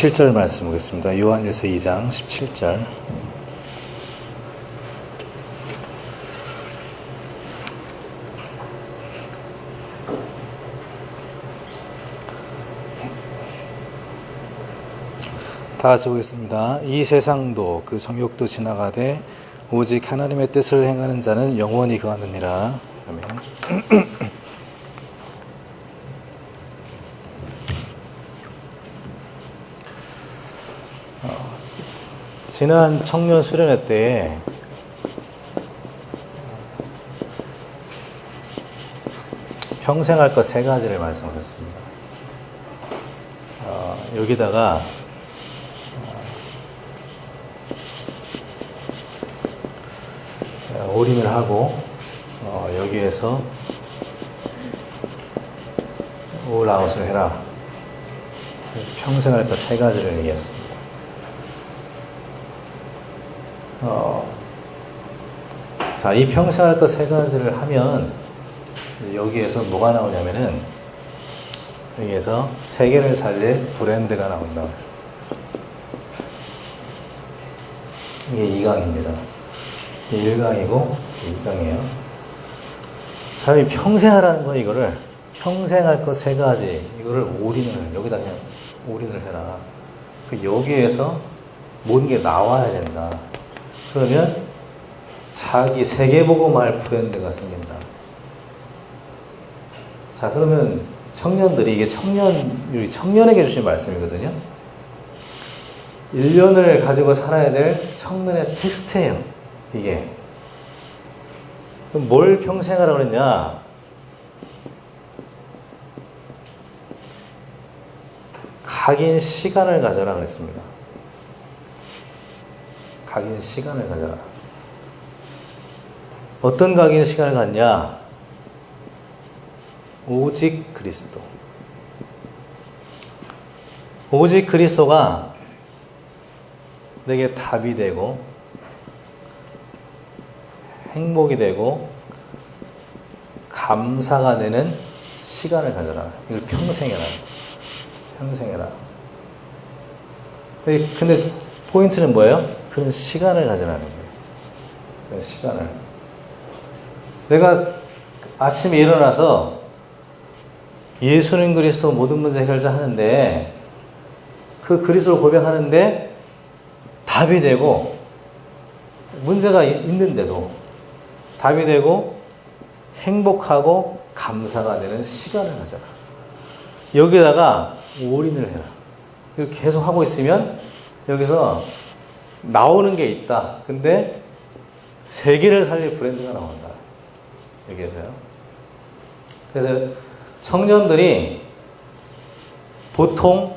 17절 말씀 보겠습니다. 요한일서 2장 17절. 다 같이 보겠습니다. 이 세상도 그 정욕도 지나가되 오직 하나님의 뜻을 행하는 자는 영원히 거하느니라. 아멘. 지난 청년 수련회 때 평생 할 것 세 가지를 말씀하셨습니다. 여기다가 올인을 하고 여기에서 올아웃을 해라. 그래서 평생 할 것 세 가지를 얘기했습니다. 자, 이 평생 할 것 세 가지를 하면 여기에서 뭐가 나오냐면은 여기에서 세계를 살릴 브랜드가 나온다. 이게 2강입니다. 1강이고 2강이에요. 사람이 평생 하라는 건 이거를 평생 할 것 세 가지 이거를 올인을 여기다 그냥 올인을 해라. 여기에서 모든 게 나와야 된다. 그러면 자기 세계복음할 브랜드가 생긴다. 자, 그러면 청년들이 이게 우리 청년에게 주신 말씀이거든요. 1년을 가지고 살아야 될 청년의 텍스트예요. 이게. 그럼 뭘 평생 하라고 그랬냐? 각인 시간을 가져라 그랬습니다. 각인 시간을 가져라. 어떤 각인 시간을 갖냐? 오직 그리스도. 오직 그리스도가 내게 답이 되고 행복이 되고 감사가 되는 시간을 가져라. 이걸 평생 해라. 평생 해라. 근데 포인트는 뭐예요? 그런 시간을 가져라는 거예요. 그런 시간을. 내가 아침에 일어나서 예수는 그리스도 모든 문제 해결자 하는데 그 그리스도를 고백하는데 답이 되고 문제가 있는데도 답이 되고 행복하고 감사가 되는 시간을 가져라. 여기다가 올인을 해라. 이걸 계속 하고 있으면 여기서 나오는 게 있다. 근데 세계를 살릴 브랜드가 나온다. 여기에서요. 그래서 청년들이 보통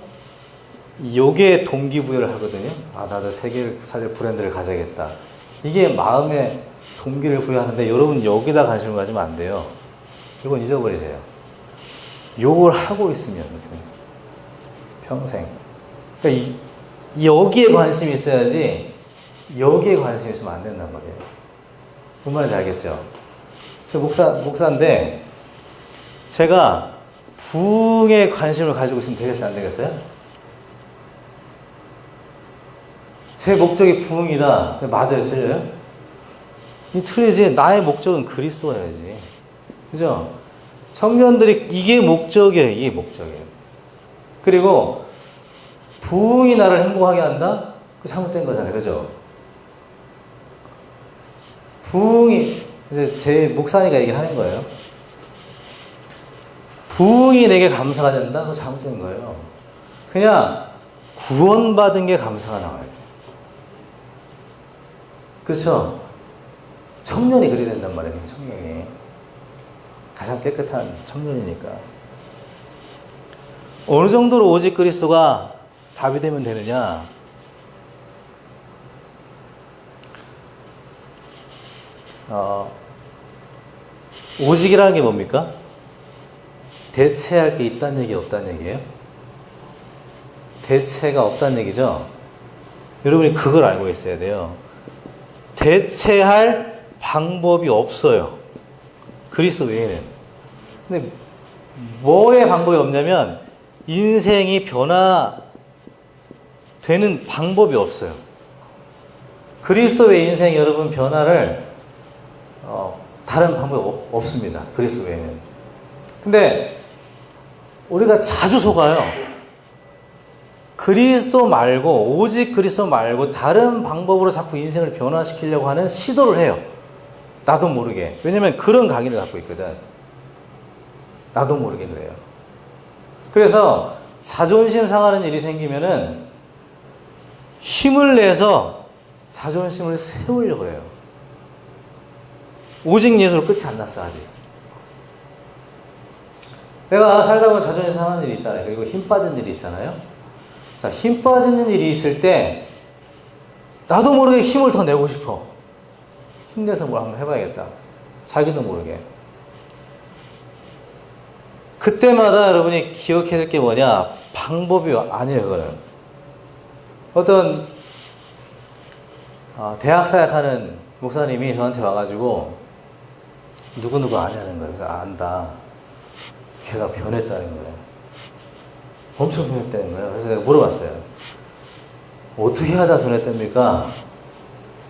요게 동기부여를 하거든요. 아, 나도 세계를 살릴 브랜드를 가져야겠다. 이게 마음의 동기를 부여하는데 여러분 여기다 관심을 가지면 안 돼요. 이건 잊어버리세요. 요걸 하고 있으면 평생. 그러니까 여기에 관심이 있어야지 여기에 관심이 있으면 안 된단 말이에요. 뭔 말인지 알겠죠? 제가 목사인데 제가 부흥에 관심을 가지고 있으면 되겠어요? 안 되겠어요? 제 목적이 부흥이다. 맞아요? 틀려요? 이 틀리지. 나의 목적은 그리스도여야지. 그죠? 청년들이 이게 목적이에요. 이게 목적이에요. 그리고 부흥이 나를 행복하게 한다? 그거 잘못된 거잖아요. 그죠? 부흥이, 이제 제 목사니까 얘기를 하는 거예요. 부흥이 내게 감사가 된다? 그거 잘못된 거예요. 그냥 구원받은 게 감사가 나와야 돼요. 그렇죠? 청년이 그래야 된단 말이에요. 청년이. 가장 깨끗한 청년이니까. 어느 정도로 오직 그리스도가 답이 되면 되느냐? 오직이라는 게 뭡니까? 대체할 게 있다는 얘기, 없다는 얘기예요? 대체가 없다는 얘기죠? 여러분이 그걸 알고 있어야 돼요. 대체할 방법이 없어요. 그리스도 외에는. 근데 뭐의 방법이 없냐면 인생이 되는 방법이 없어요. 그리스도의 인생 여러분 변화를 다른 방법이 없습니다. 그리스도 외에는. 근데 우리가 자주 속아요. 그리스도 말고 오직 그리스도 말고 다른 방법으로 자꾸 인생을 변화시키려고 하는 시도를 해요. 나도 모르게. 왜냐면 그런 강의를 갖고 있거든. 나도 모르게 그래요. 그래서 자존심 상하는 일이 생기면은 힘을 내서 자존심을 세우려고 해요. 오직 예수로 끝이 안 났어 아직. 내가 살다 보면 자존심 상하는 일이 있잖아요. 그리고 힘 빠진 일이 있잖아요. 자, 힘 빠지는 일이 있을 때 나도 모르게 힘을 더 내고 싶어. 힘내서 뭘 한번 해봐야겠다. 자기도 모르게. 그때마다 여러분이 기억해야 될 게 뭐냐? 방법이 아니에요, 그거는. 어떤 대학 사역하는 목사님이 저한테 와가지고 누구누구 아냐는 거예요. 그래서 안다. 걔가 변했다는 거예요. 엄청 변했다는 거예요. 그래서 내가 물어봤어요. 어떻게 하다 변했답니까?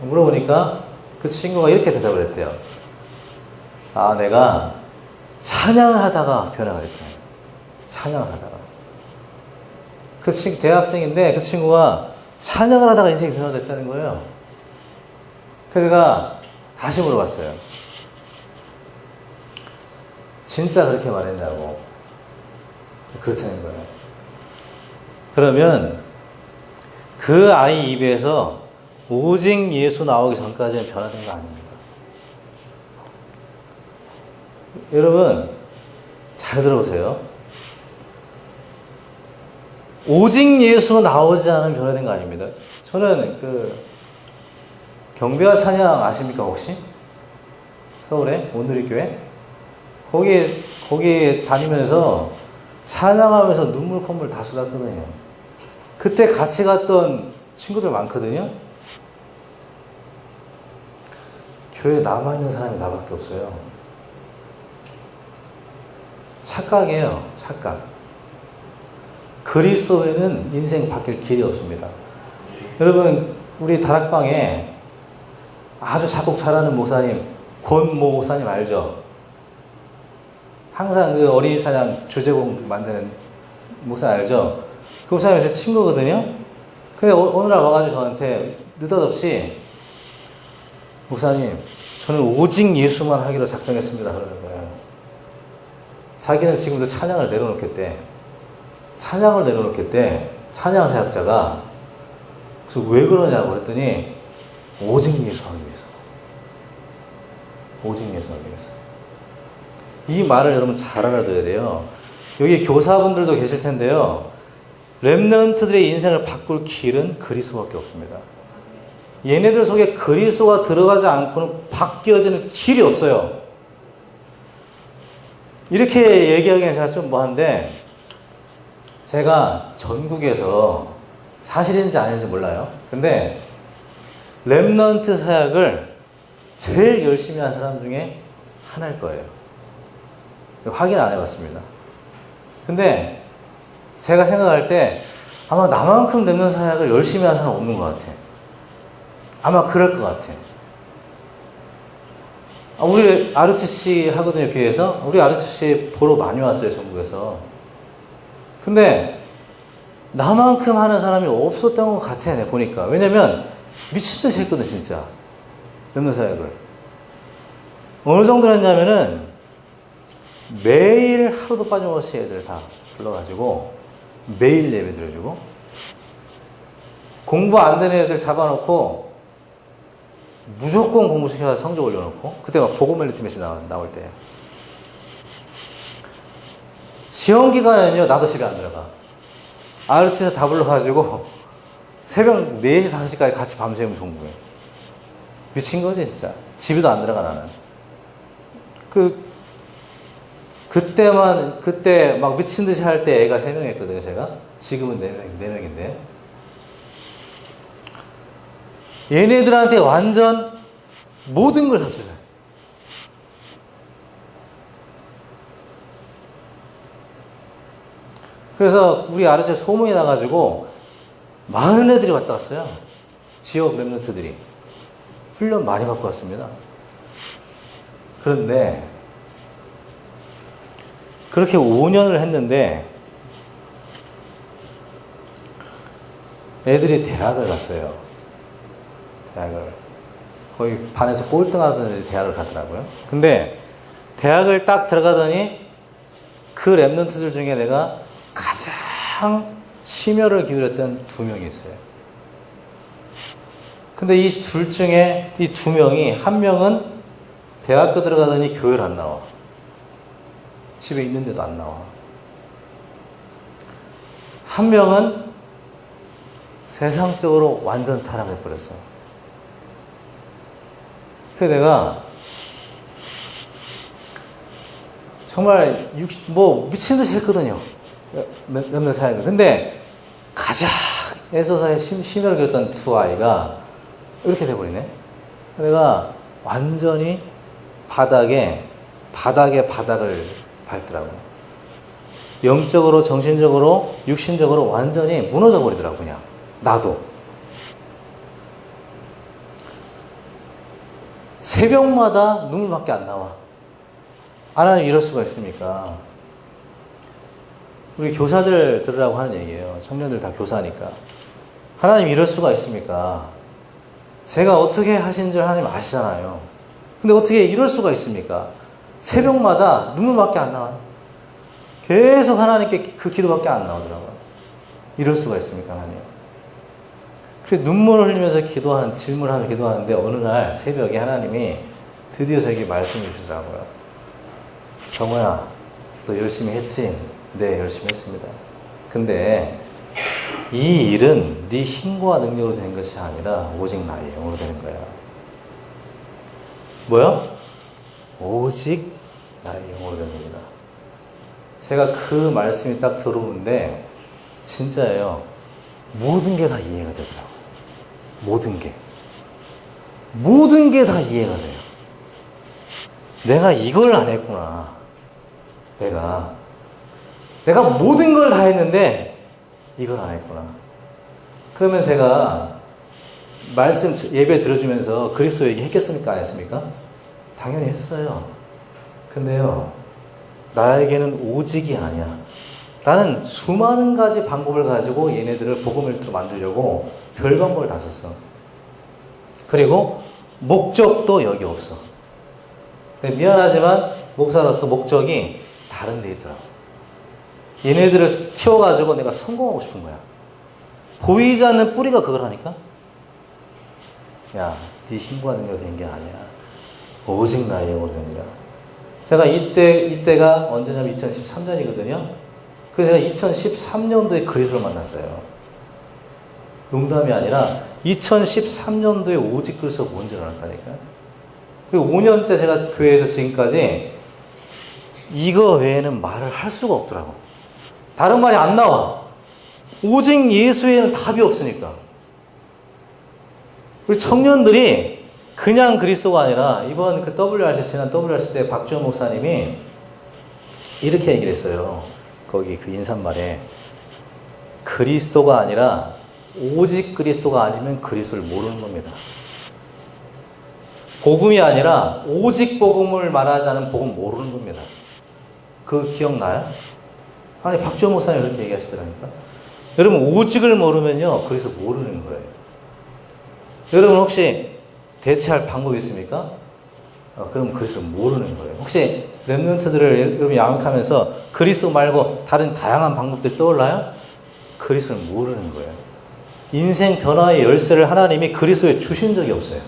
물어보니까 그 친구가 이렇게 대답을 했대요. 내가 찬양을 하다가 변화가 됐대요. 찬양을 하다가. 그 친구, 대학생인데 그 친구가 찬양을 하다가 인생이 변화가 됐다는 거예요. 그래서 제가 다시 물어봤어요. 진짜 그렇게 말했냐고. 그렇다는 거예요. 그러면 그 아이 입에서 오직 예수 나오기 전까지는 변화된 거 아닙니다. 여러분 잘 들어보세요. 오직 예수 나오지 않은 변화된 거 아닙니다. 저는 경배와 찬양 아십니까 혹시? 서울에 온누리교회? 거기에 다니면서 찬양하면서 눈물 콧물 다 쏟았거든요. 그때 같이 갔던 친구들 많거든요. 교회에 남아있는 사람이 나밖에 없어요. 착각이에요. 착각. 그리스도에는 인생 바뀔 길이 없습니다. 여러분 우리 다락방에 아주 작곡 잘하는 목사님 권모 목사님 알죠? 항상 그 어린이 찬양 주제곡 만드는 목사 알죠? 그 목사님이 제 친구거든요. 근데 어느 날 와가지고 저한테 느닷없이 목사님 저는 오직 예수만 하기로 작정했습니다 그러는 거예요. 자기는 지금도 찬양을 내려놓겠대. 찬양을 내려놓겠대. 찬양 사역자가. 그래서 왜 그러냐고 그랬더니 오직 예수 하기 위해서. 오직 예수 하기 위해서. 이 말을 여러분 잘 알아들어야 돼요. 여기 교사분들도 계실 텐데요. 렘넌트들의 인생을 바꿀 길은 그리스도밖에 없습니다. 얘네들 속에 그리스도가 들어가지 않고는 바뀌어지는 길이 없어요. 이렇게 얘기하기는 제가 좀 뭐한데 제가 전국에서 사실인지 아닌지 몰라요. 근데 렘넌트 사역을 제일 열심히 한 사람 중에 하나일 거예요. 확인 안 해봤습니다. 근데 제가 생각할 때 아마 나만큼 렘넌트 사역을 열심히 한 사람 없는 것 같아. 아마 그럴 것 같아. 우리 RTC 하거든요, 교회에서. 우리 RTC 보러 많이 왔어요, 전국에서. 근데 나만큼 하는 사람이 없었던 것 같아, 내가 보니까. 왜냐면 미친 듯이 했거든, 진짜. 렘넌트 사역을. 어느 정도 했냐면은 매일 하루도 빠짐없이 애들 다 불러가지고 매일 예배 드려주고 공부 안 되는 애들 잡아놓고 무조건 공부시켜서 성적 올려놓고 그때 막 보고멜리 팀에서 나올 때 시험 기간에는요 나도 집에 안 들어가. RT에서 다 불러가지고 새벽 4시 5시까지 같이 밤새면 공부해. 미친 거지 진짜. 집에도 안 들어가 나는. 그때 막 미친 듯이 할 때 애가 3명 했거든요, 제가. 지금은 4명인데. 얘네들한테 완전 모든 걸 다 주잖아요. 그래서 우리 아르체 소문이 나가지고 많은 애들이 왔다 갔어요. 지역 랩런트들이. 훈련 많이 받고 왔습니다. 그런데 그렇게 5년을 했는데 애들이 대학을 갔어요. 대학을. 거의 반에서 꼴등하던 애들이 대학을 가더라고요. 근데 대학을 딱 들어가더니 그 랩런트들 중에 내가 가장 심혈을 기울였던 2명이 있어요. 근데 이 둘 중에 이 2명이, 한 명은 대학교 들어가더니 교회를 안 나와. 집에 있는데도 안 나와. 한 명은 세상적으로 완전 타락해버렸어. 그래서 내가 정말 미친 듯이 했거든요. 몇몇 사이가. 근데 가장 애써서 심혈을 기울였던 2아이가 이렇게 돼버리네. 내가 완전히 바닥을 밟더라고. 영적으로, 정신적으로, 육신적으로 완전히 무너져 버리더라고, 그냥. 나도. 새벽마다 눈물밖에 안 나와. 하나님 이럴 수가 있습니까? 우리 교사들 들으라고 하는 얘기예요. 청년들 다 교사니까. 하나님 이럴 수가 있습니까? 제가 어떻게 하신 줄 하나님 아시잖아요. 근데 어떻게 이럴 수가 있습니까? 새벽마다 눈물밖에 안 나와요. 계속 하나님께 그 기도밖에 안 나오더라고요. 이럴 수가 있습니까, 하나님? 그래서 눈물을 흘리면서 질문하면서 기도하는데 어느 날 새벽에 하나님이 드디어 저에게 말씀해 주시더라고요. 정호야, 너 열심히 했지? 네, 열심히 했습니다. 근데 이 일은 네 힘과 능력으로 되는 것이 아니라 오직 나의 영으로 되는 거야. 뭐야? 오직 나의 영으로 되는 겁니다. 제가 그 말씀이 딱 들어오는데 진짜예요. 모든 게 다 이해가 되더라고요. 모든 게 다 이해가 돼요. 내가 이걸 안 했구나. 내가 모든 걸 다 했는데 이걸 안 했구나. 그러면 제가 말씀 예배 들어주면서 그리스도 얘기 했겠습니까? 안 했습니까? 당연히 했어요. 근데요, 나에게는 오직이 아니야. 나는 수많은 가지 방법을 가지고 얘네들을 복음을 만들려고 별 방법을 다 썼어. 그리고 목적도 여기 없어. 근데 미안하지만 목사로서 목적이 다른 데 있더라고. 얘네들을 키워가지고 내가 성공하고 싶은 거야. 보이지 않는 뿌리가 그거라니까? 야, 네 힘과 능력이 된 게 아니야. 오직 나의 영으로 된 거야. 제가 이때가 언제냐면 2013년이거든요. 그래서 제가 2013년도에 그리스도를 만났어요. 농담이 아니라 2013년도에 오직 그리스도가 뭔지 알았다니까요. 그리고 5년째 제가 교회에서 지금까지 이거 외에는 말을 할 수가 없더라고. 다른 말이 안 나와. 오직 예수 외에는 답이 없으니까. 우리 청년들이 그냥 그리스도가 아니라 이번 그 지난 WRC 때 박주영 목사님이 이렇게 얘기를 했어요. 거기 그 인사말에 그리스도가 아니라 오직 그리스도가 아니면 그리스도를 모르는 겁니다. 복음이 아니라 오직 복음을 말하지 않은 복음 모르는 겁니다. 그 기억나요? 아니 박주영 목사님 이렇게 얘기하시더라니까. 여러분 오직을 모르면요 그리스도 모르는 거예요. 여러분 혹시 대체할 방법이 있습니까? 그럼 그리스도 모르는 거예요. 혹시 랩런트들을 여러분 양육하면서 그리스도 말고 다른 다양한 방법들 떠올라요? 그리스도를 모르는 거예요. 인생 변화의 열쇠를 하나님이 그리스도에 주신 적이 없어요.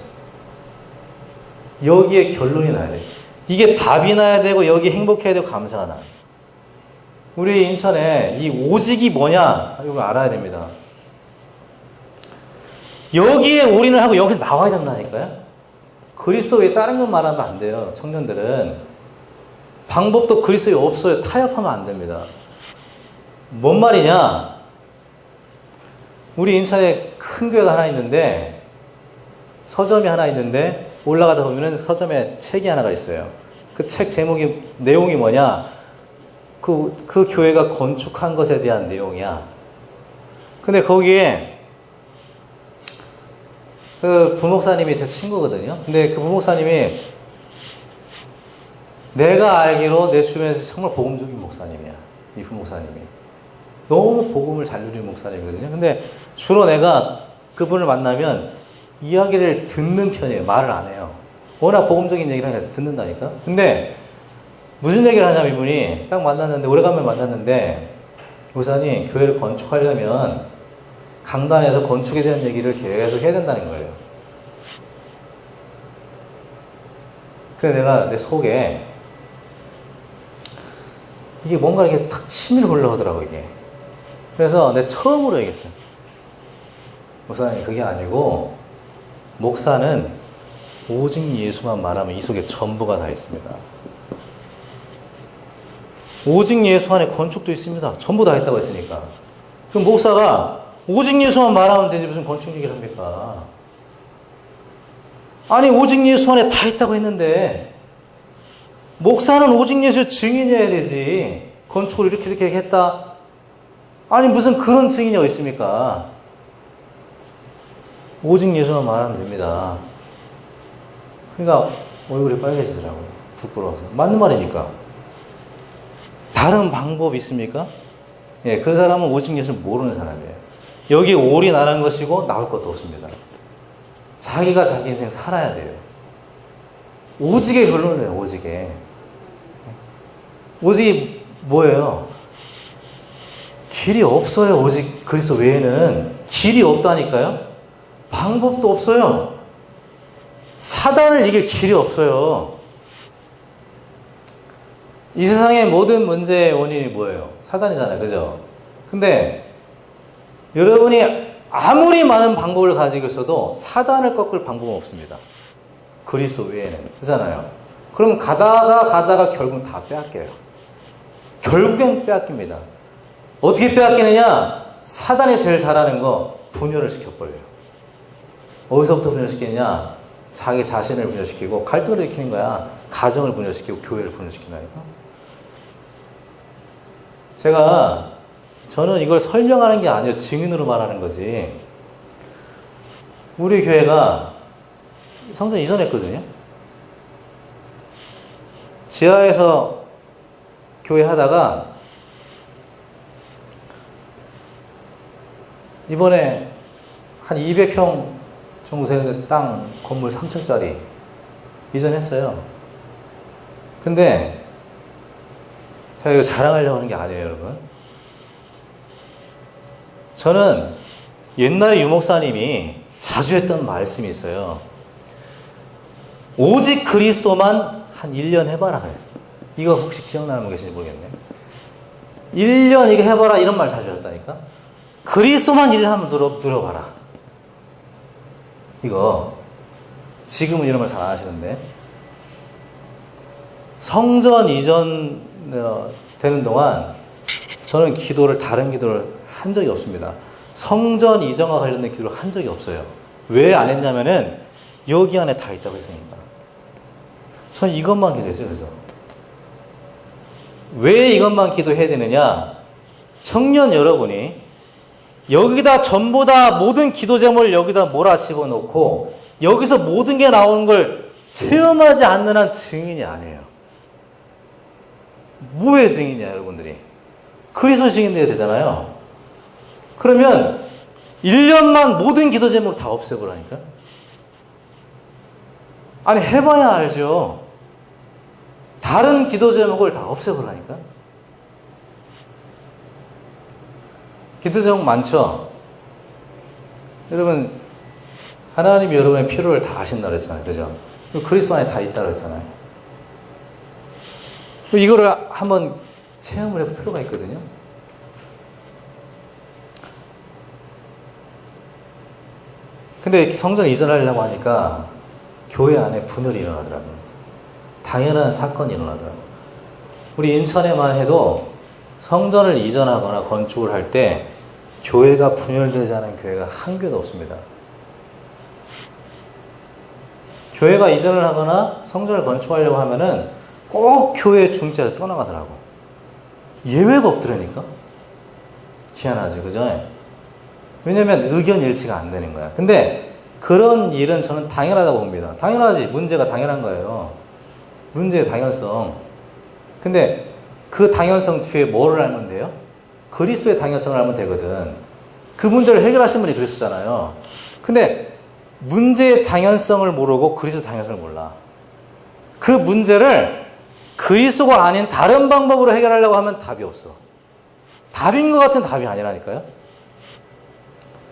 여기에 결론이 나야 돼요. 이게 답이 나야 되고 여기 행복해야 되고 감사가 나요. 우리 인천에 이 오직이 뭐냐 이걸 알아야 됩니다. 여기에 올인을 하고 여기서 나와야 된다니까요. 그리스도 외에 다른 건 말하면 안 돼요. 청년들은 방법도 그리스도에 없어요. 타협하면 안 됩니다. 뭔 말이냐? 우리 인천에 큰 교회가 하나 있는데 서점이 하나 있는데 올라가다 보면 서점에 책이 하나가 있어요. 그 책 제목이 내용이 뭐냐? 그 교회가 건축한 것에 대한 내용이야. 근데 거기에 그 부목사님이 제 친구거든요. 근데 그 부목사님이 내가 알기로 내 주변에서 정말 복음적인 목사님이야. 이 부목사님이. 너무 복음을 잘 누리는 목사님이거든요. 근데 주로 내가 그분을 만나면 이야기를 듣는 편이에요. 말을 안 해요. 워낙 복음적인 얘기를 해서 듣는다니까. 근데 무슨 얘기를 하냐면 이분이 딱 만났는데, 오래간만에 만났는데, 목사님, 교회를 건축하려면 강단에서 건축에 대한 얘기를 계속 해야 된다는 거예요. 그래서 내가 내 속에 이게 뭔가 이렇게 탁 치밀어 올라오더라고, 이게. 그래서 내가 처음으로 얘기했어요. 목사님, 그게 아니고, 목사는 오직 예수만 말하면 이 속에 전부가 다 있습니다. 오직 예수 안에 건축도 있습니다. 전부 다 있다고 했으니까. 그럼 목사가 오직 예수만 말하면 되지 무슨 건축 얘기를 합니까? 아니, 오직 예수 안에 다 있다고 했는데 목사는 오직 예수의 증인이어야 되지. 건축을 이렇게 했다. 아니, 무슨 그런 증인이 어디 있습니까? 오직 예수만 말하면 됩니다. 그러니까 얼굴이 빨개지더라고요. 부끄러워서. 맞는 말이니까. 다른 방법 있습니까? 예, 그 사람은 오직 예수를 모르는 사람이에요. 여기 올이 나는 것이고 나올 것도 없습니다. 자기가 자기 인생 살아야 돼요. 오직의 결론이에요. 오직에. 오직이 뭐예요? 길이 없어요. 오직 그리스도 외에는 길이 없다니까요. 방법도 없어요. 사단을 이길 길이 없어요. 이 세상의 모든 문제의 원인이 뭐예요? 사단이잖아요. 그죠? 근데 여러분이 아무리 많은 방법을 가지고 있어도 사단을 꺾을 방법은 없습니다. 그리스도 외에는. 그렇잖아요. 그럼 가다가 결국은 다 빼앗겨요. 결국엔 빼앗깁니다. 어떻게 빼앗기느냐? 사단이 제일 잘하는 거 분열을 시켜버려요. 어디서부터 분열시키느냐? 자기 자신을 분열시키고 갈등을 일으키는 거야. 가정을 분열시키고 교회를 분열시킨다니까. 저는 이걸 설명하는 게 아니에요. 증인으로 말하는 거지. 우리 교회가 성전 이전했거든요. 지하에서 교회 하다가 이번에 한 200평 정도 되는 땅 건물 3층짜리 이전했어요. 근데 제가 이거 자랑하려고 하는 게 아니에요, 여러분. 저는 옛날에 유목사님이 자주 했던 말씀이 있어요. 오직 그리스도만 한 1년 해봐라. 이거 혹시 기억나는 분 계신지 모르겠네. 1년 이거 해봐라. 이런 말 자주 하셨다니까. 그리스도만 1년 한번 누려봐라. 이거 지금은 이런 말 잘 안 하시는데 성전 이전 되는 동안 저는 다른 기도를 한 적이 없습니다. 성전 이전과 관련된 기도를 한 적이 없어요. 왜 안 했냐면은 여기 안에 다 있다고 했으니까. 저는 이것만 기도했어요. 그래서 왜 이것만 기도해야 되느냐? 청년 여러분이 여기다 전부 다 모든 기도 제목을 여기다 몰아치고 놓고 여기서 모든 게 나오는 걸 체험하지 않는 한 증인이 아니에요. 뭐의 증인이야, 여러분들이? 그리스도 증인 돼야 되잖아요. 그러면 1년만 모든 기도 제목을 다 없애보라니까? 아니, 해봐야 알죠. 다른 기도 제목을 다 없애보라니까? 기도 제목 많죠? 여러분, 하나님이 여러분의 필요를 다 아신다 그랬잖아요. 그죠? 그리스도 안에 다 있다 그랬잖아요. 이거를 한번 체험을 해볼 필요가 있거든요. 근데 성전 이전하려고 하니까 교회 안에 분열이 일어나더라고요. 당연한 사건이 일어나더라고요. 우리 인천에만 해도 성전을 이전하거나 건축을 할 때 교회가 분열되지 않은 교회가 한 교회도 없습니다. 교회가 이전을 하거나 성전을 건축하려고 하면은 꼭 교회 중지에서 떠나가더라고. 예외가 없더라니까. 희한하지, 그죠? 왜냐면 의견 일치가 안 되는 거야. 근데 그런 일은 저는 당연하다고 봅니다. 당연하지. 문제가 당연한 거예요. 문제의 당연성. 근데 그 당연성 뒤에 뭐를 알면 돼요? 그리스도의 당연성을 알면 되거든. 그 문제를 해결하신 분이 그리스도잖아요. 근데 문제의 당연성을 모르고 그리스도 당연성을 몰라. 그 문제를 그리스도가 아닌 다른 방법으로 해결하려고 하면 답이 없어. 답인 것 같은 답이 아니라니까요.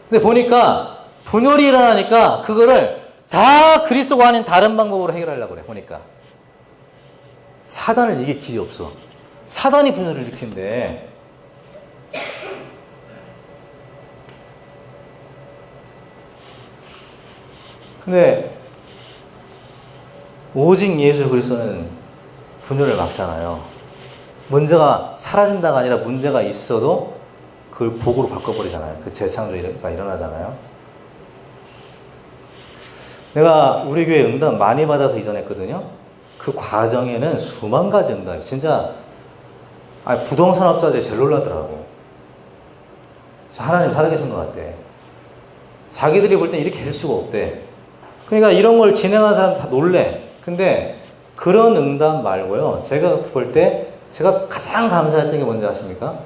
근데 보니까 분열이 일어나니까 그거를 다 그리스도가 아닌 다른 방법으로 해결하려고 그래. 보니까 사단을 이길 길이 없어. 사단이 분열을 일으키는데 근데 오직 예수 그리스도는 분열을 막잖아요. 문제가 사라진다가 아니라 문제가 있어도 그걸 복으로 바꿔버리잖아요. 그 재창조가 일어나잖아요. 내가 우리 교회 응답 많이 받아서 이전했거든요. 그 과정에는 수만 가지 응답이 진짜 부동산 업자들이 제일 놀라더라고. 하나님 살아계신 것 같대. 자기들이 볼 땐 이렇게 할 수가 없대. 그러니까 이런 걸 진행한 사람 다 놀래. 근데 그런 응답 말고요. 제가 볼 때 제가 가장 감사했던 게 뭔지 아십니까?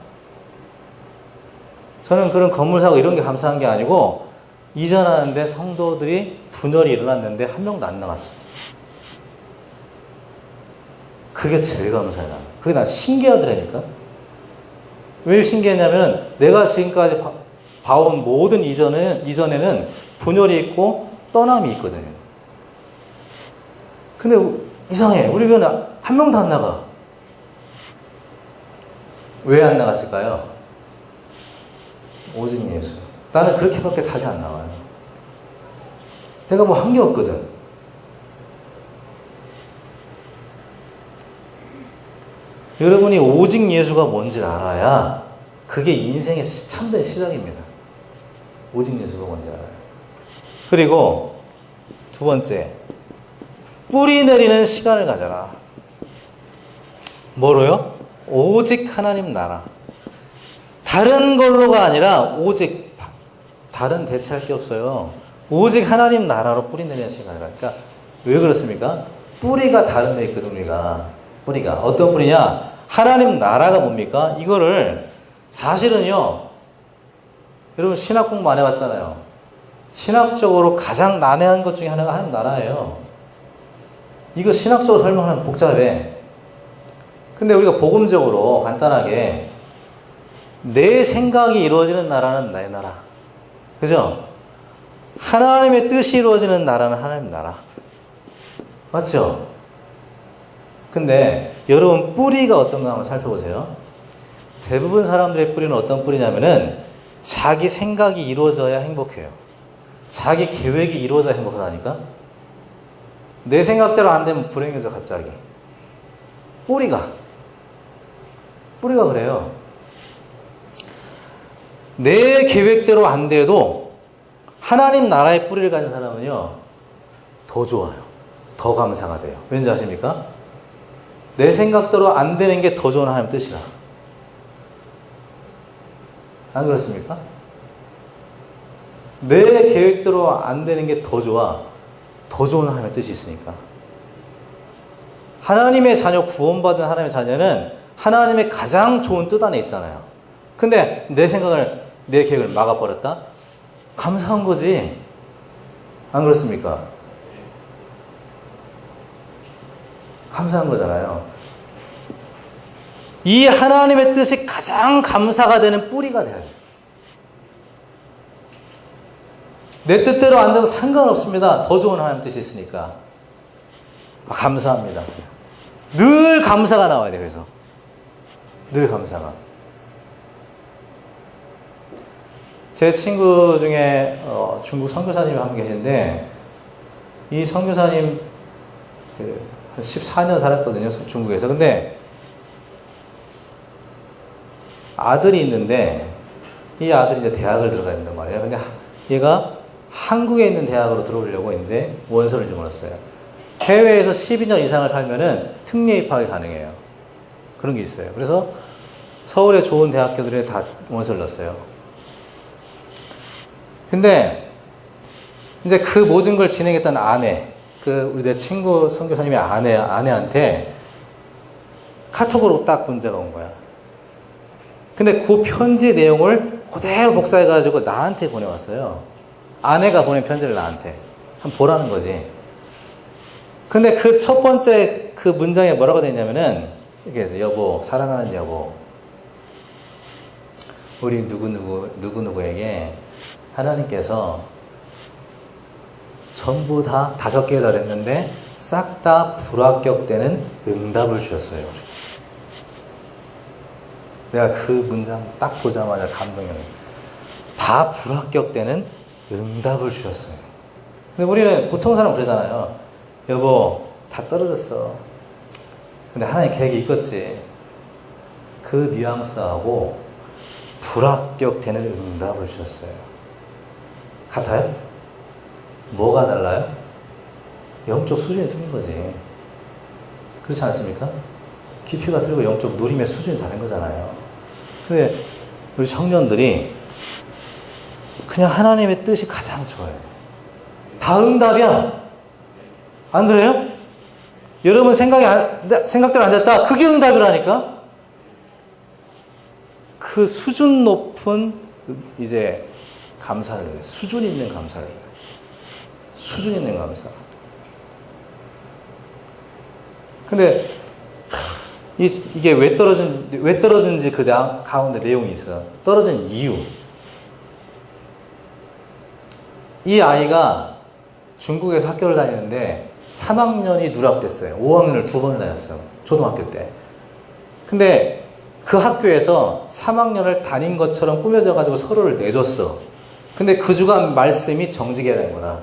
저는 그런 건물 사고 이런 게 감사한 게 아니고 이전하는데 성도들이 분열이 일어났는데 한 명도 안 나갔어. 그게 제일 감사해. 나는. 그게 난 신기하더라니까. 왜 신기했냐면 내가 지금까지 봐온 모든 이전에는 분열이 있고 떠남이 있거든요. 근데 이상해. 우리 교회는 한 명도 안 나가. 왜 안 나갔을까요? 오직 예수. 나는 그렇게밖에 답이 안 나와요. 내가 뭐 한 게 없거든. 여러분이 오직 예수가 뭔지 알아야 그게 인생의 참된 시작입니다. 오직 예수가 뭔지 알아요. 그리고 두 번째, 뿌리 내리는 시간을 가져라. 뭐로요? 오직 하나님 나라. 다른 걸로가 아니라 오직 다른 대체할 게 없어요. 오직 하나님 나라로 뿌리 내리는 시간을 가니까. 그러니까 왜 그렇습니까? 뿌리가 다른 데 있거든. 뿌리가 어떤 뿌리냐? 하나님 나라가 뭡니까? 이거를 사실은요. 여러분 신학 공부 안 해봤잖아요. 신학적으로 가장 난해한 것 중에 하나가 하나님 나라예요. 이거 신학적으로 설명하면 복잡해. 근데 우리가 복음적으로 간단하게 내 생각이 이루어지는 나라는 나의 나라. 그죠? 하나님의 뜻이 이루어지는 나라는 하나님 나라. 맞죠? 근데 여러분 뿌리가 어떤가 한번 살펴보세요. 대부분 사람들의 뿌리는 어떤 뿌리냐면은 자기 생각이 이루어져야 행복해요. 자기 계획이 이루어져야 행복하다니까? 내 생각대로 안 되면 불행해져 갑자기. 뿌리가 그래요. 내 계획대로 안 돼도 하나님 나라의 뿌리를 가진 사람은요 더 좋아요. 더 감사가 돼요. 왠지 아십니까? 내 생각대로 안 되는 게 더 좋은 하나님 뜻이라. 안 그렇습니까? 내 계획대로 안 되는 게 더 좋아. 더 좋은 하나님의 뜻이 있으니까. 하나님의 자녀, 구원받은 하나님의 자녀는 하나님의 가장 좋은 뜻 안에 있잖아요. 근데 내 계획을 막아버렸다? 감사한 거지. 안 그렇습니까? 감사한 거잖아요. 이 하나님의 뜻이 가장 감사가 되는 뿌리가 돼야 돼요. 내 뜻대로 안 돼도 상관없습니다. 더 좋은 하나님 뜻이 있으니까. 감사합니다. 늘 감사가 나와야 돼요. 그래서 늘 감사가. 제 친구 중에 중국 선교사님이 한 분 계신데 이 선교사님 한 14년 살았거든요. 중국에서. 근데 아들이 있는데 이 아들이 이제 대학을 들어가야 된단 말이에요. 근데 얘가 한국에 있는 대학으로 들어오려고 이제 원서를 집어넣었어요. 해외에서 12년 이상을 살면은 특례 입학이 가능해요. 그런 게 있어요. 그래서 서울의 좋은 대학교들에 다 원서를 넣었어요. 근데 이제 그 모든 걸 진행했던 아내, 우리 내 친구 선교사님의 아내한테 카톡으로 딱 문자가 온 거야. 근데 그 편지 내용을 그대로 복사해가지고 나한테 보내왔어요. 아내가 보낸 편지를 나한테. 한번 보라는 거지. 근데 그 첫 번째 그 문장에 뭐라고 되어 있냐면은, 이렇게 해서, 여보, 사랑하는 여보, 우리 누구누구에게 하나님께서 전부 다 5개 달했는데 싹 다 불합격되는 응답을 주셨어요. 내가 그 문장 딱 보자마자 감동이 나요. 다 불합격되는 응답을 주셨어요. 근데 우리는 보통 사람 그러잖아요. 여보, 다 떨어졌어. 근데 하나님 계획이 있겠지. 그 뉘앙스하고 불합격되는 응답을 주셨어요. 같아요? 뭐가 달라요? 영적 수준이 틀린 거지. 그렇지 않습니까? 깊이가 틀리고 영적 누림의 수준이 다른 거잖아요. 근데 우리 청년들이 그냥 하나님의 뜻이 가장 좋아요. 다 응답이야. 안 그래요? 여러분 생각대로 안 됐다. 그게 응답이라니까? 그 수준 높은 이제 감사를 해요. 수준 있는 감사를 해요. 수준 있는 감사. 근데 이게 왜 떨어진지 그 가운데 내용이 있어. 떨어진 이유. 이 아이가 중국에서 학교를 다니는데 3학년이 누락됐어요. 5학년을 2번을 다녔어. 초등학교 때. 근데 그 학교에서 3학년을 다닌 것처럼 꾸며져가지고 서로를 내줬어. 근데 그 주간 말씀이 정직해야 되는 거라.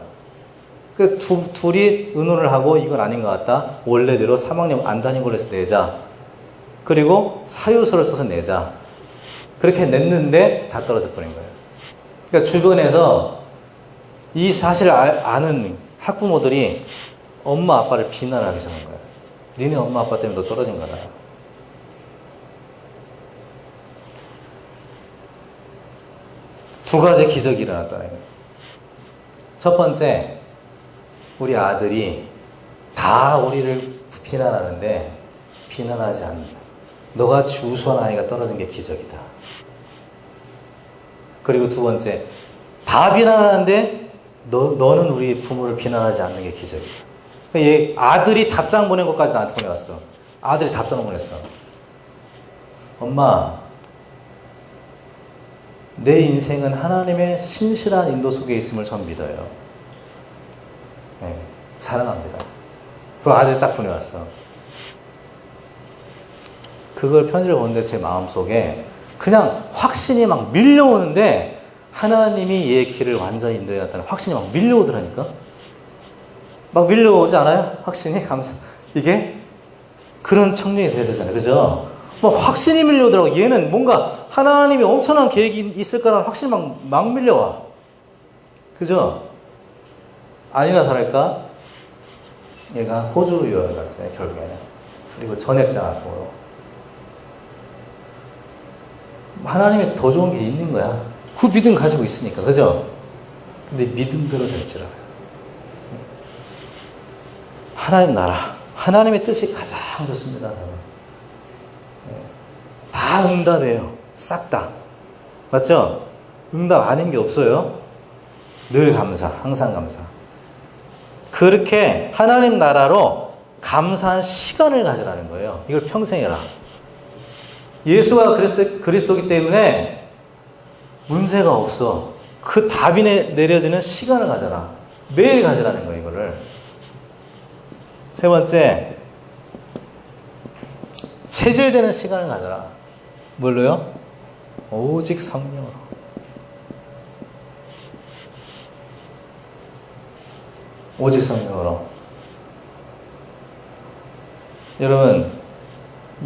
그 둘이 의논을 하고 이건 아닌 것 같다. 원래대로 3학년 안 다닌 걸로 해서 내자. 그리고 사유서를 써서 내자. 그렇게 냈는데 다 떨어져 버린 거예요. 그러니까 주변에서 이 사실을 아는 학부모들이 엄마 아빠를 비난하기 시작한 거예요. 니네 엄마 아빠 때문에 너 떨어진 거다. 두 가지 기적이 일어났다는 거예요. 첫 번째, 우리 아들이 다 우리를 비난하는데 비난하지 않는다. 너같이 우수한 아이가 떨어진 게 기적이다. 그리고 두 번째, 다 비난하는데 너는 우리 부모를 비난하지 않는 게 기적이다. 얘 아들이 답장 보낸 것까지 나한테 보내왔어. 아들이 답장을 보냈어. 엄마, 내 인생은 하나님의 신실한 인도 속에 있음을 전 믿어요. 네, 사랑합니다. 그 아들이 딱 보내왔어. 그걸 편지를 보는데 제 마음속에 그냥 확신이 막 밀려오는데 하나님이 얘의 길을 완전히 인도해놨다는 확신이 막 밀려오더라니까. 막 밀려오지 않아요? 확신이? 이게 그런 청년이 돼야 되잖아요. 그죠? 뭐 확신이 밀려오더라고. 얘는 뭔가 하나님이 엄청난 계획이 있을 거라는 확신이 막 밀려와. 그죠? 아니나 다를까? 얘가 호주로 유학을 갔어요. 결국에는. 그리고 전액장학금으로. 하나님이 더 좋은 길이 있는 거야. 그 믿음 가지고 있으니까. 그죠? 근데 믿음대로 될지라. 하나님 나라. 하나님의 뜻이 가장 좋습니다. 다 응답이에요. 싹 다. 맞죠? 응답 아닌 게 없어요. 늘 감사. 항상 감사. 그렇게 하나님 나라로 감사한 시간을 가지라는 거예요. 이걸 평생 해라. 예수가 그리스도이기 때문에 문제가 없어. 그 답이 내려지는 시간을 가져라. 매일 가지라는 거예요, 이거를. 세 번째, 체질되는 시간을 가져라. 뭘로요? 오직 성령으로. 오직 성령으로. 여러분,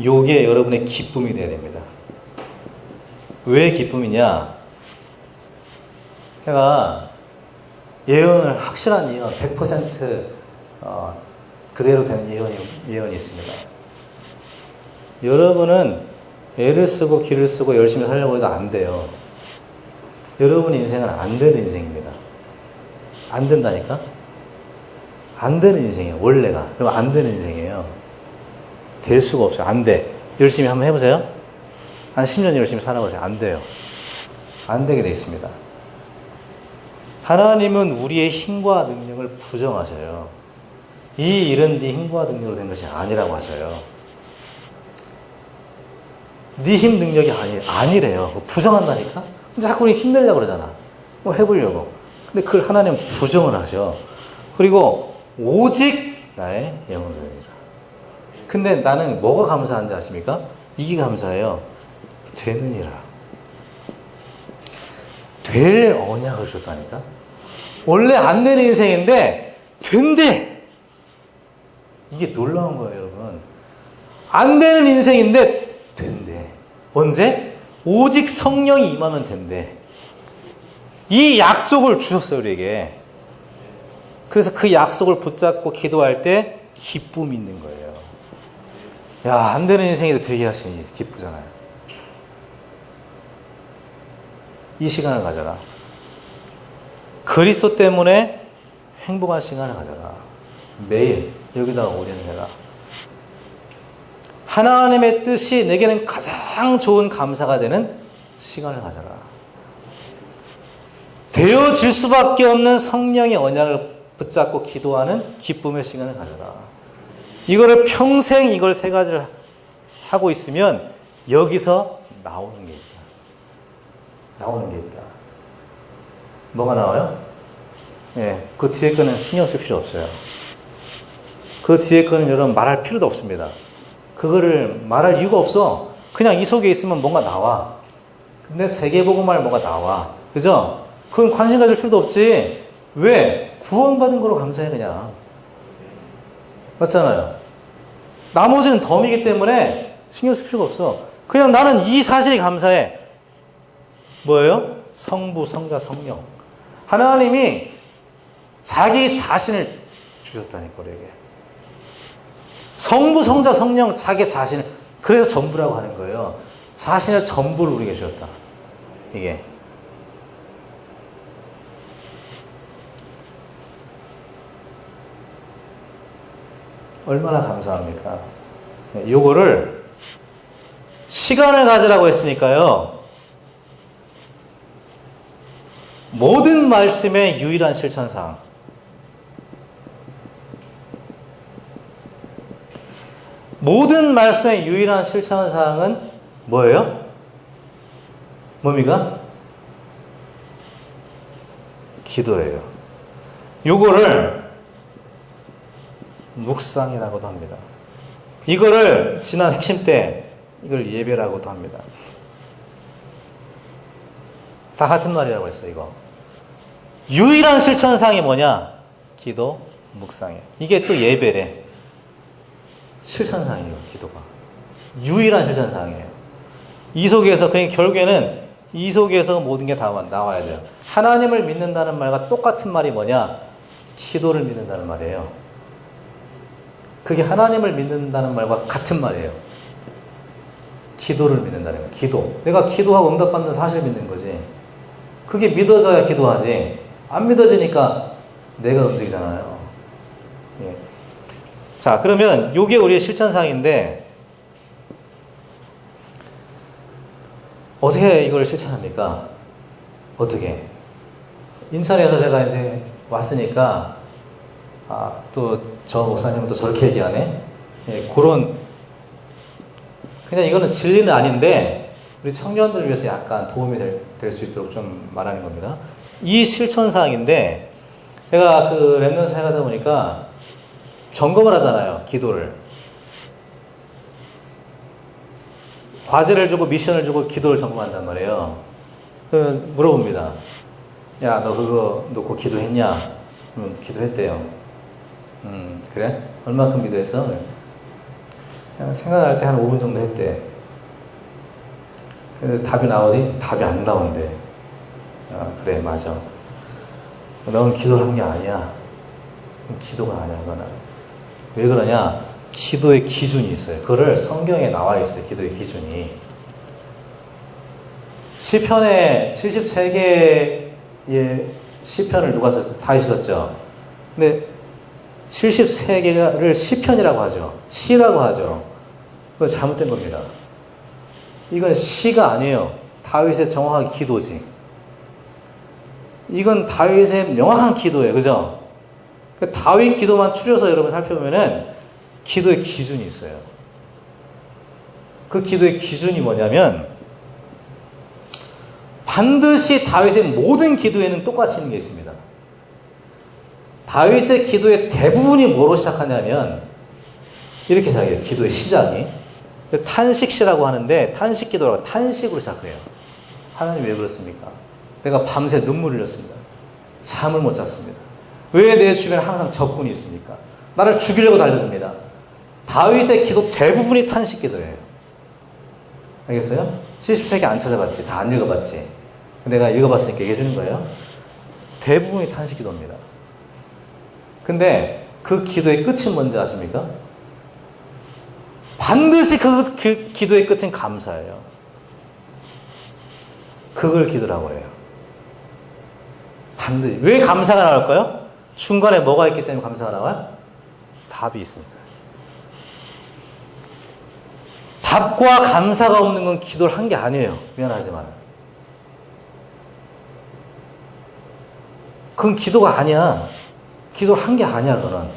요게 여러분의 기쁨이 되어야 됩니다. 왜 기쁨이냐? 제가 예언을, 확실한 예언, 100% 그대로 되는 예언이 있습니다. 여러분은 애를 쓰고 기를 쓰고 열심히 살려고 해도 안 돼요. 여러분 인생은 안 되는 인생입니다. 안 된다니까? 안 되는 인생이에요. 원래가. 그럼 안 되는 인생이에요. 될 수가 없어요. 안 돼. 열심히 한번 해보세요. 한 10년 열심히 살아보세요. 안 돼요. 안 되게 돼 있습니다. 하나님은 우리의 힘과 능력을 부정하셔요. 이 일은 네 힘과 능력으로 된 것이 아니라고 하셔요. 네 힘 능력이 아니래요. 부정한다니까? 자꾸 우리 힘내려고 그러잖아. 뭐 해보려고. 근데 그걸 하나님은 부정을 하셔. 그리고 오직 나의 영혼을 드리라. 근데 나는 뭐가 감사한지 아십니까? 이게 감사해요. 되느니라. 될 언약을 줬다니까? 원래 안 되는 인생인데 된대. 이게 놀라운 거예요, 여러분. 안 되는 인생인데 된대. 언제? 오직 성령이 임하면 된대. 이 약속을 주셨어요, 우리에게. 그래서 그 약속을 붙잡고 기도할 때 기쁨이 있는 거예요. 야, 안 되는 인생에도 되게 하시니 기쁘잖아요. 이 시간을 가져라. 그리스도 때문에 행복한 시간을 가져라. 매일 여기다가 올인해라. 하나님의 뜻이 내게는 가장 좋은 감사가 되는 시간을 가져라. 되어질 수밖에 없는 성령의 언약을 붙잡고 기도하는 기쁨의 시간을 가져라. 이거를 평생 이걸 세 가지를 하고 있으면 여기서 나오는 게 있다. 나오는 게 있다. 뭐가 나와요? 예, 그 뒤에 거는 신경 쓸 필요 없어요. 그 뒤에 거는 여러분 말할 필요도 없습니다. 그거를 말할 이유가 없어. 그냥 이 속에 있으면 뭔가 나와. 근데 세계복음할 뭐가 나와. 그죠? 그건 관심 가질 필요도 없지. 왜? 구원받은 거로 감사해 그냥. 맞잖아요. 나머지는 덤이기 때문에 신경 쓸 필요가 없어. 그냥 나는 이 사실이 감사해. 뭐예요? 성부, 성자, 성령. 하나님이 자기 자신을 주셨다니까 우리에게. 성부, 성자, 성령 자기 자신을. 그래서 전부라고 하는 거예요. 자신의 전부를 우리에게 주셨다. 이게. 얼마나 감사합니까? 요거를 시간을 가지라고 했으니까요. 모든 말씀의 유일한 실천사항. 모든 말씀의 유일한 실천사항은 뭐예요? 뭡니까? 기도예요. 요거를 묵상이라고도 합니다. 이거를 지난 핵심 때 이걸 예배라고도 합니다. 다 같은 말이라고 했어요. 이거 유일한 실천사항이 뭐냐? 기도, 묵상이에요. 이게 또 예배래. 실천사항이에요. 기도가 유일한 실천사항이에요. 이 속에서 그러니까 결국에는 이 속에서 모든 게 다 나와야 돼요. 하나님을 믿는다는 말과 똑같은 말이 뭐냐? 기도를 믿는다는 말이에요. 그게 하나님을 믿는다는 말과 같은 말이에요. 기도를 믿는다는 거예요. 기도. 내가 기도하고 응답받는 사실 믿는 거지. 그게 믿어져야 기도하지. 안 믿어지니까 내가 움직이잖아요. 예. 자, 그러면 요게 우리의 실천사항인데 어떻게 이걸 실천합니까? 어떻게? 인천에서 제가 이제 왔으니까 또 저 목사님은 또 저렇게 얘기하네. 예, 그런 그냥 이거는 진리는 아닌데 우리 청년들을 위해서 약간 도움이 될 수 있도록 좀 말하는 겁니다. 이 실천사항인데 제가 그 랩넌트 사역하다 보니까 점검을 하잖아요. 기도를. 과제를 주고 미션을 주고 기도를 점검한단 말이에요. 그러면 물어봅니다. 야, 너 그거 놓고 기도했냐? 그러면 기도했대요. 그래? 얼마큼 기도했어? 그냥 생각할 때 한 5분 정도 했대. 그래서 답이 나오지? 답이 안 나온대. 그래, 맞아. 너는 기도를 한 게 아니야. 기도가 아니야, 그거는. 왜 그러냐? 기도의 기준이 있어요. 그거를 성경에 나와 있어요. 기도의 기준이. 시편의 73개의 시편을 누가 썼죠? 다윗이 썼죠. 근데 73개를 시편이라고 하죠. 시라고 하죠. 그건 잘못된 겁니다. 이건 시가 아니에요. 다윗의 정확한 기도지. 이건 다윗의 명확한 기도예요. 그죠? 다윗 기도만 추려서 여러분 살펴보면은 기도의 기준이 있어요. 그 기도의 기준이 뭐냐면 반드시 다윗의 모든 기도에는 똑같이 있는 게 있습니다. 다윗의 기도의 대부분이 뭐로 시작하냐면 이렇게 시작해요. 기도의 시작이. 탄식시라고 하는데 탄식 기도라고 탄식으로 시작해요. 하나님 왜 그렇습니까? 내가 밤새 눈물을 흘렸습니다. 잠을 못 잤습니다. 왜 내 주변에 항상 적군이 있습니까? 나를 죽이려고 달려듭니다. 다윗의 기도 대부분이 탄식 기도예요. 알겠어요? 70세기 안 찾아봤지. 다 안 읽어봤지. 내가 읽어봤으니까 얘기해 주는 거예요. 대부분이 탄식 기도입니다. 근데 그 기도의 끝은 뭔지 아십니까? 반드시 그 기도의 끝은 감사예요. 그걸 기도라고 해요. 반드시. 왜 감사가 나올까요? 중간에 뭐가 있기 때문에 감사가 나와요? 답이 있으니까. 답과 감사가 없는 건 기도를 한 게 아니에요. 미안하지만. 그건 기도가 아니야. 기도를 한 게 아니야, 그건.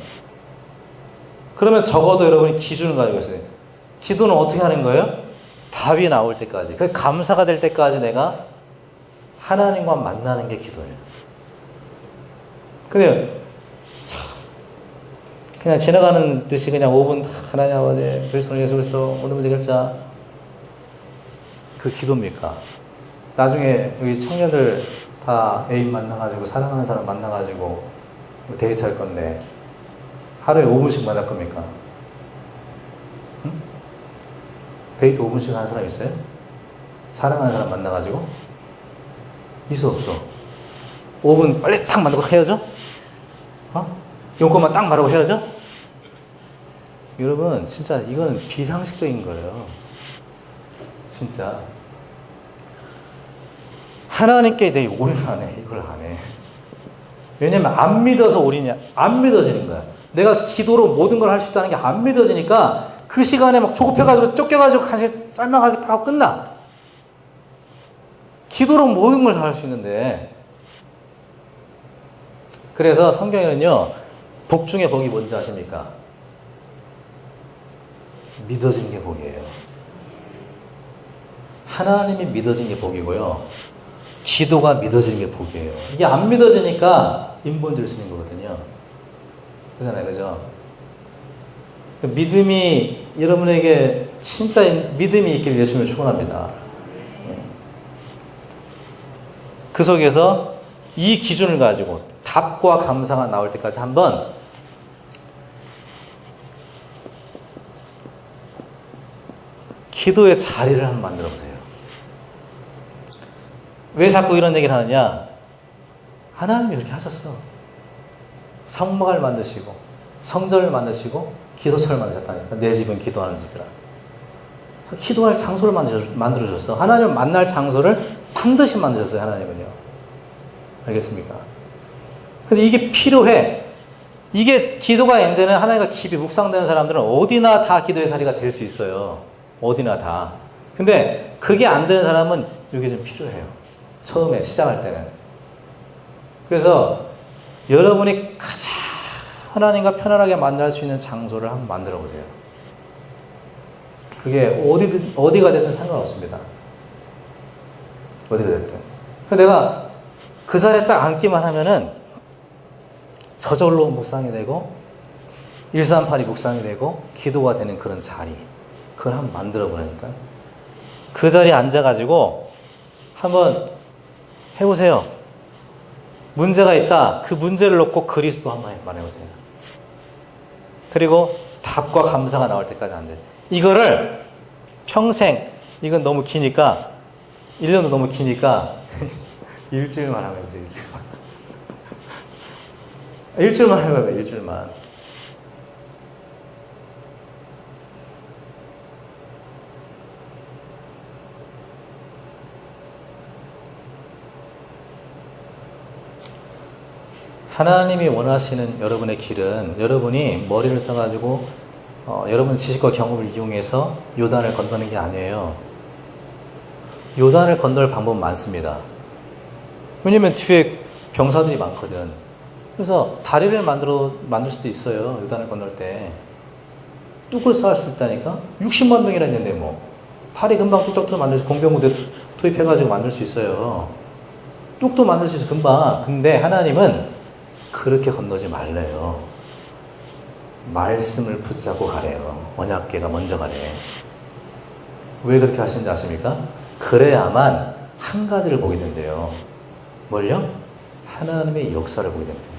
그러면 적어도 여러분이 기준을 가지고 있어요. 기도는 어떻게 하는 거예요? 답이 나올 때까지. 그 감사가 될 때까지 내가 하나님과 만나는 게 기도예요. 근데 그냥 지나가는 듯이 그냥 5분 하나님 아버지 그리스도 예수 그리스도 모든 문제 결자 그 기도입니까? 나중에 여기 청년들 다 애인 만나가지고 사랑하는 사람 만나가지고 데이트할 건데 하루에 5분씩 만날 겁니까? 응? 데이트 5분씩 하는 사람 있어요? 사랑하는 사람 만나가지고? 있어 없어? 5분 빨리 탁 만나고 헤어져? 용건만 딱 말하고 헤어져? 여러분 진짜 이거는 비상식적인 거예요. 진짜 하나님께 내 올인하네 이걸 안 해. 왜냐면 안 믿어서 올인이야. 안 믿어지는 거야. 내가 기도로 모든 걸 할 수 있다는 게 안 믿어지니까 그 시간에 막 조급해가지고 쫓겨가지고 사실 짤막하게 하고 끝나. 기도로 모든 걸 다 할 수 있는데. 그래서 성경에는요 복 중에 복이 뭔지 아십니까? 믿어진 게 복이에요. 하나님이 믿어진 게 복이고요. 기도가 믿어지는 게 복이에요. 이게 안 믿어지니까 인본주의 쓰는 거거든요. 그렇잖아요. 그죠? 믿음이 여러분에게 진짜 믿음이 있기를 예수님을 축원합니다. 그 속에서 이 기준을 가지고 답과 감사가 나올 때까지 한번 기도의 자리를 한번 만들어 보세요. 왜 자꾸 이런 얘기를 하느냐? 하나님이 그렇게 하셨어. 성막을 만드시고 성전을 만드시고 기도처를 만드셨다니까. 내 집은 기도하는 집이라. 기도할 장소를 만들어줬어. 하나님을 만날 장소를 반드시 만드셨어요. 하나님은요. 알겠습니까? 근데 이게 필요해. 이게 기도가 이제는 하나님과 깊이 묵상되는 사람들은 어디나 다 기도의 자리가 될 수 있어요. 어디나 다. 근데 그게 안 되는 사람은 이게 좀 필요해요. 처음에 시작할 때는. 그래서 여러분이 가장 하나님과 편안하게 만날 수 있는 장소를 한번 만들어 보세요. 그게 어디가 됐든 상관없습니다. 어디가 됐든. 내가 그 자리에 딱 앉기만 하면은 저절로 묵상이 되고 138이 묵상이 되고 기도가 되는 그런 자리. 그걸 한번 만들어 보라니까. 그 자리에 앉아가지고 한번 해보세요. 문제가 있다. 그 문제를 놓고 그리스도 한번 말해보세요. 그리고 답과 감사가 나올 때까지 앉아요. 이거를 평생, 이건 너무 기니까 1년도 너무 기니까 일주일만 하면 이제 일주일만 해봐요. 일주일만. 하나님이 원하시는 여러분의 길은 여러분이 머리를 써가지고 여러분 지식과 경험을 이용해서 요단을 건너는 게 아니에요. 요단을 건널 방법은 많습니다. 왜냐면 뒤에 병사들이 많거든. 그래서 다리를 만들 수도 있어요. 요단을 건널 때. 뚝을 쌓을 수 있다니까? 60만 명이나 있는데 뭐. 다리 금방 뚝뚝 만들 수, 공병부대 투입해가지고 만들 수 있어요. 뚝도 만들 수 있어, 금방. 근데 하나님은 그렇게 건너지 말래요. 말씀을 붙잡고 가래요. 언약궤가 먼저 가래. 왜 그렇게 하시는지 아십니까? 그래야만 한 가지를 보게 된대요. 뭘요? 하나님의 역사를 보게 된대요.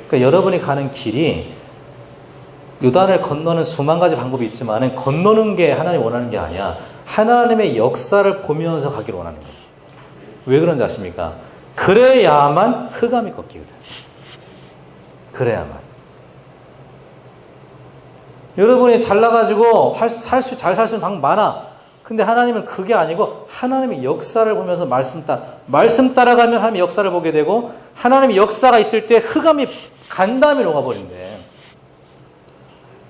그러니까 여러분이 가는 길이 요단을 건너는 수만 가지 방법이 있지만 건너는 게 하나님 원하는 게 아니야. 하나님의 역사를 보면서 가기를 원하는 거예요. 왜 그런지 아십니까? 그래야만 흑암이 꺾이거든. 그래야만. 여러분이 잘나가지고 잘 살 수 있는 방법 많아. 근데 하나님은 그게 아니고 하나님의 역사를 보면서 말씀 따라가면 하나님의 역사를 보게 되고 하나님의 역사가 있을 때 흑암이 간담이 녹아버린대.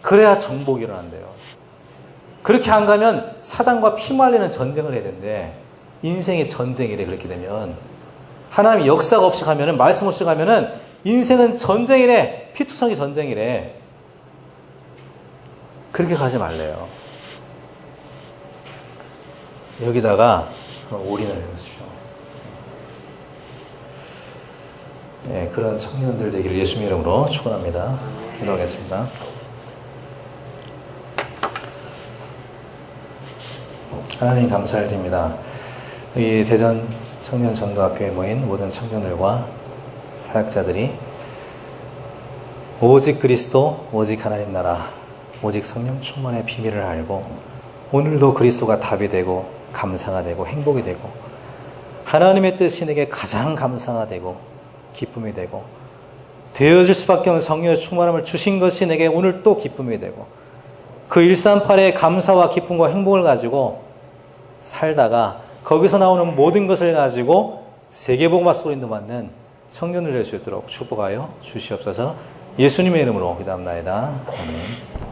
그래야 정복이 일어난대요. 그렇게 안 가면 사단과 피말리는 전쟁을 해야 된대. 인생의 전쟁이래. 그렇게 되면 하나님의 역사가 없이 가면은, 말씀 없이 가면은 인생은 전쟁이래. 피투성이 전쟁이래. 그렇게 가지 말래요. 여기다가 올인을 해보십시오. 네, 그런 청년들 되기를 예수님 이름으로 축원합니다. 기도하겠습니다. 하나님 감사드립니다. 이 대전 청년 전도학교에 모인 모든 청년들과 사역자들이 오직 그리스도, 오직 하나님 나라, 오직 성령 충만의 비밀을 알고 오늘도 그리스도가 답이 되고 감사가 되고 행복이 되고 하나님의 뜻이 내게 가장 감사가 되고 기쁨이 되고 되어질 수밖에 없는 성령의 충만함을 주신 것이 내게 오늘 또 기쁨이 되고 그 138의 감사와 기쁨과 행복을 가지고 살다가 거기서 나오는 모든 것을 가지고 세계복음화 소리도 받는 청년을 될 수 있도록 축복하여 주시옵소서. 예수님의 이름으로 기도합나이다. 아멘.